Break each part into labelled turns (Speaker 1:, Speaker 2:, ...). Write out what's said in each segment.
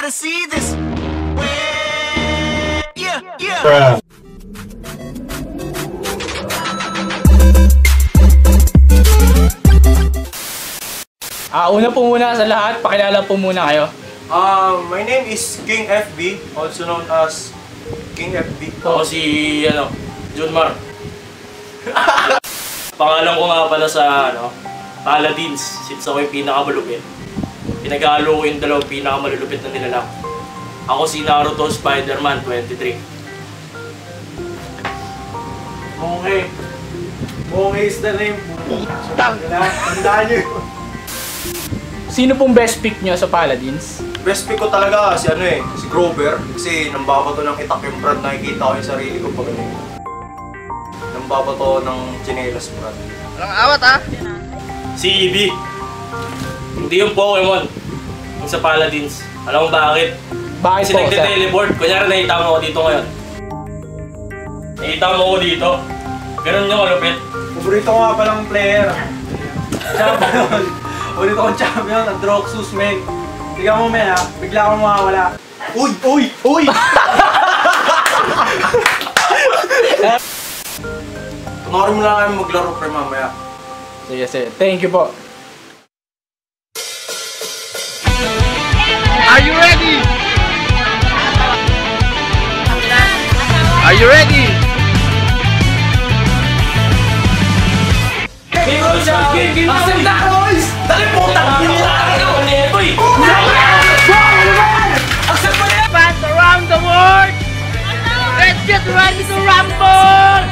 Speaker 1: gotta see this. Yeah, yeah.
Speaker 2: Bruh.
Speaker 3: Una po muna sa lahat, pakilala po muna kayo.
Speaker 4: My name is King FB, also known as King FB.
Speaker 5: Ako si, Junmar. Pangalan ko nga pala sa, Paladins, since ako yung pinakamalupit. Pinag-aalo ko yung dalawang pinakamalulupit na nilalang. Ako si Naruto Spider-Man 23.
Speaker 4: Okay. Okay is the name. Tandaan nyo yun.
Speaker 3: Sino pong best pick nyo sa Paladins?
Speaker 4: Best pick ko talaga si si Grover. Kasi nambabato ng itak yung brand, nakikita ko yung sarili ko pag ganun. Nambabato ng chinelas brand.
Speaker 6: Walang awat
Speaker 5: Si Eevee. Hindi yung Pokemon. Yung sa Paladins. Alam mo bakit?
Speaker 3: Bakit
Speaker 5: Kasi
Speaker 3: po, sir?
Speaker 5: nagte-teleport. Kunyari nakita mo ako dito ngayon. Nakita mo ako dito. Ganun yung kalupit.
Speaker 4: Paborito ko nga palang player. Champion. Paborito kong champion, ang Droxus, men. Tignan mo, men, bigla akong mawawala. Uy! Uy! Uy! Tumarin mo lang kami maglaro, pre, mamaya.
Speaker 3: Sige, sige. Thank you po.
Speaker 6: Are you ready? Are you ready?
Speaker 5: Asan na, boys? Dali po, tangin mo!
Speaker 6: Fans around the world! Let's get ready to rumble!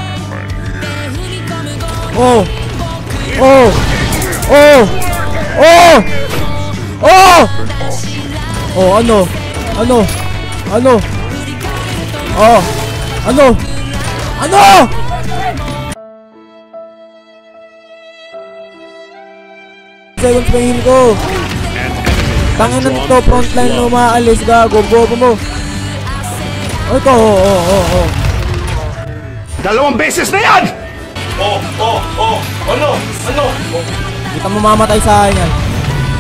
Speaker 7: Oh! Oh! Oh! Oh! Oh! Oh, ano? Ano? Ano? Oh! Ano? Ano? Seconds pa yung ko. Tangin na nito, frontline na umaalis, gago, bobo mo. Ay ko, oh.
Speaker 2: Dalawang beses na yan!
Speaker 5: Ano?
Speaker 7: Hindi ka mamamatay sa akin yan.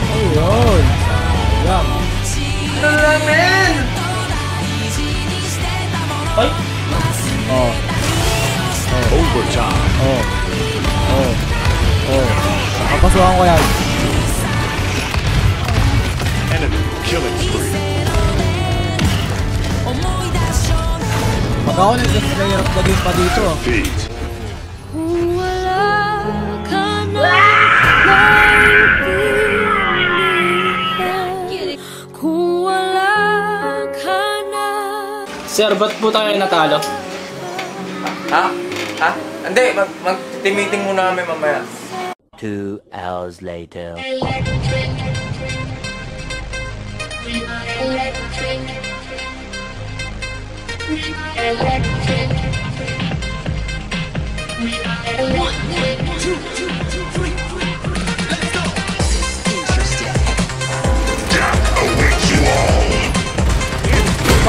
Speaker 7: Ayun. Sayang.
Speaker 4: Ano lang, men?
Speaker 5: Ay!
Speaker 7: Oh.
Speaker 2: Overtime.
Speaker 7: Oh. Kapasuhan ko yan.
Speaker 2: Enemy killing spree.
Speaker 7: Pag ako nag-player of the game pa dito.
Speaker 2: Feet.
Speaker 8: Kung wala ka na, kung wala ka na.
Speaker 3: Sir, ba't po tayo natalo?
Speaker 4: Ha? Hindi, mag-team-meeting muna kami mamaya.
Speaker 9: 2 hours later.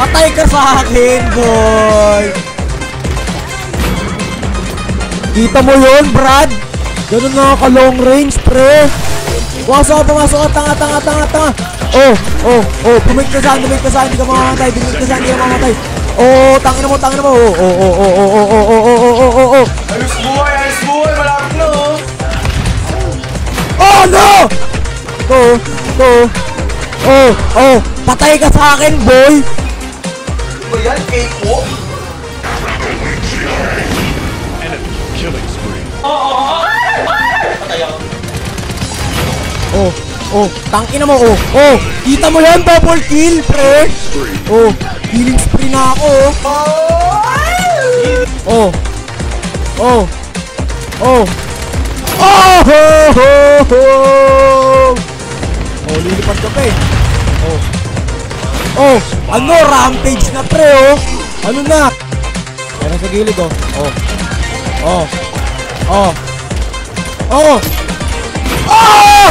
Speaker 7: Patay ka sa akin, boy! Kita mo yun, Brad? Ganun na ka long range, pre! Pumasok ka, tanga! Oh! Bumalik ka saan, hindi ka mamamatay, Oh, tangin mo, Oh!
Speaker 4: Ayos buhay, malapit na, oh!
Speaker 7: Oh, no! Oh! Patay ka sa akin, boy!
Speaker 4: Ba yan, cakewalk?
Speaker 2: Enemy killing spree.
Speaker 5: Patay ako.
Speaker 7: Oh, tangina mo, oh, kita mo yan, double kill, pre! Oh, healing spree na ako, oh, lilipat ka pa eh, ano, rampage na, pre, ano na, meron sa gilid,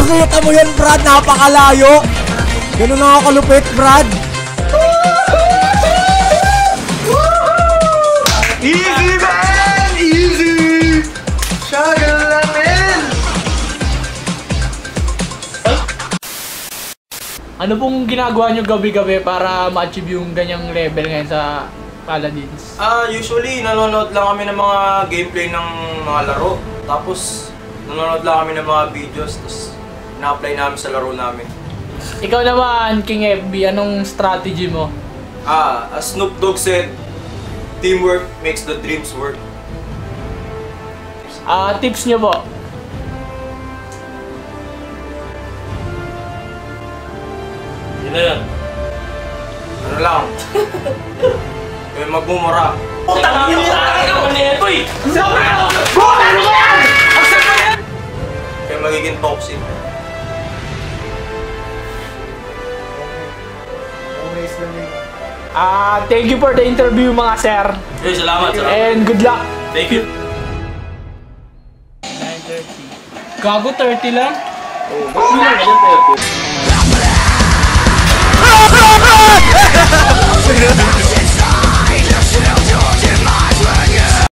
Speaker 7: kita mo yan, Brad, napakalayo. Ganun na ako kalupit, Brad.
Speaker 4: Easy, man! Easy! Shagal lang, man!
Speaker 3: Ano pong ginagawa nyo gabi-gabi para ma-achieve yung ganyang level ngayon sa Paladins?
Speaker 5: Usually, nanonood lang kami ng mga gameplay ng mga laro. Tapos, nanonood lang kami ng mga videos. Tapos, na-apply namin sa laro namin.
Speaker 3: Ikaw naman, King FB, anong strategy mo?
Speaker 5: As Snoop Dogg said, teamwork makes the dreams work.
Speaker 3: Tips nyo po?
Speaker 5: Yun na yun. Ano lang? Kaya magmumura. Putang ina! Ano na ito eh! Kaya magiging toxic.
Speaker 3: Thank you for the interview mga sir.
Speaker 5: Hey, salamat.
Speaker 3: And good luck.
Speaker 5: Thank you.
Speaker 3: 9:30. Gago 30 lang?
Speaker 5: Ba't hindi lang ganyan 30?